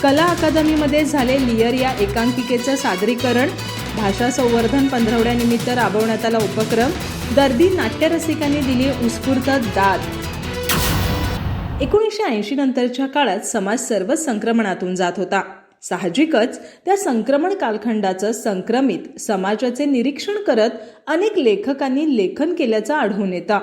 कला अकादमीमध्ये झाले लियर या एकांकिकेचं सादरीकरण. भाषा संवर्धन पंधरवड्यानिमित्त राबवण्यात आला उपक्रम. दर्दी नाट्यरसिकांनी दिली उत्स्फूर्त दाद. 1980 नंतरच्या काळात समाज सर्वच संक्रमणातून जात होता. साहजिकच त्या संक्रमण कालखंडाचं संक्रमित समाजाचे निरीक्षण करत अनेक लेखकांनी लेखन केल्याचं आढळून येतं.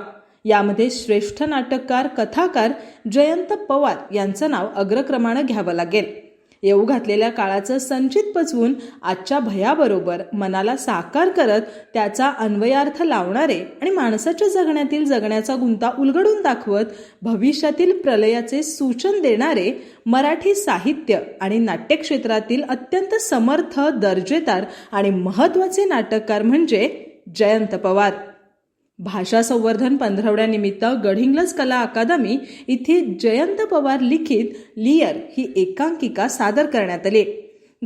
यामध्ये श्रेष्ठ नाटककार कथाकार जयंत पवार यांचं नाव अग्रक्रमानं घ्यावं लागेल. येऊ घातलेल्या काळाचं संचित पचवून आजच्या भयाबरोबर मनाला साकार करत त्याचा अन्वयार्थ लावणारे आणि माणसाच्या जगण्यातील जगण्याचा गुंता उलगडून दाखवत भविष्यातील प्रलयाचे सूचन देणारे मराठी साहित्य आणि नाट्यक्षेत्रातील अत्यंत समर्थ, दर्जेदार आणि महत्त्वाचे नाटककार म्हणजे जयंत पवार. भाषा संवर्धन पंधरवड्यानिमित्त गडहिंग्लज कला अकादमी इथे जयंत पवार लिखित लियर ही एकांकिका सादर करण्यात आली.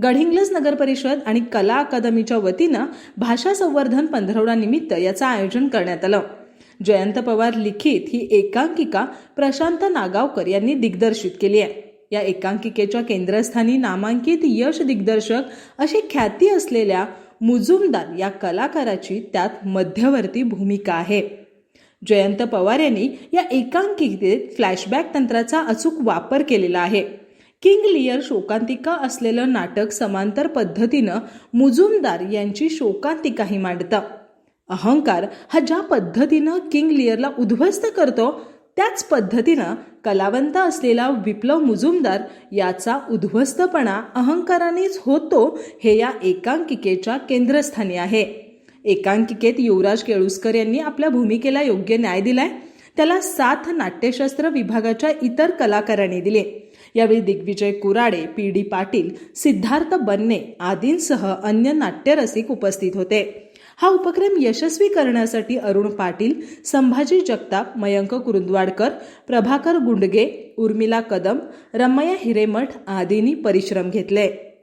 गडहिंग्लज नगर परिषद आणि कला अकादमीच्या वतीनं भाषा संवर्धन पंधरवड्यानिमित्त याचं आयोजन करण्यात आलं. जयंत पवार लिखित ही एकांकिका प्रशांत नागावकर यांनी दिग्दर्शित केली आहे. या एकांकिकेच्या केंद्रस्थानी नामांकित यश दिग्दर्शक अशी ख्याती असलेल्या मुजुमदार या कलाकाराची त्यात मध्यवर्ती भूमिका आहे. जयंत पवार यांनी या एकांकिकेत फ्लॅशबॅक तंत्राचा अचूक वापर केलेला आहे. किंग लियर शोकांतिका असलेलं नाटक समांतर पद्धतीनं मुजुमदार यांची शोकांतिकाही मांडतं. अहंकार हा ज्या पद्धतीनं किंग लियरला उद्ध्वस्त करतो त्याच पद्धतीनं कलावंत असलेला विप्लव मुजुमदार याचा उद्ध्वस्तपणा अहंकारानेच होतो हे या एकांकिकेच्या केंद्रस्थानी आहे. एकांकिकेत युवराज केळुस्कर यांनी आपल्या भूमिकेला योग्य न्याय दिलाय. त्याला साथ नाट्यशास्त्र विभागाच्या इतर कलाकारांनी दिले. यावेळी दिग्विजय कुराडे, पी.डी. पाटील, सिद्धार्थ बन्ने आदींसह अन्य नाट्यरसिक उपस्थित होते. हा उपक्रम यशस्वी करण्यासाठी अरुण पाटील, संभाजी जगताप, मयंक कुरुंदवाडकर, प्रभाकर गुंडगे, उर्मिला कदम, रमैया हिरेमठ आदींनी परिश्रम घेतले.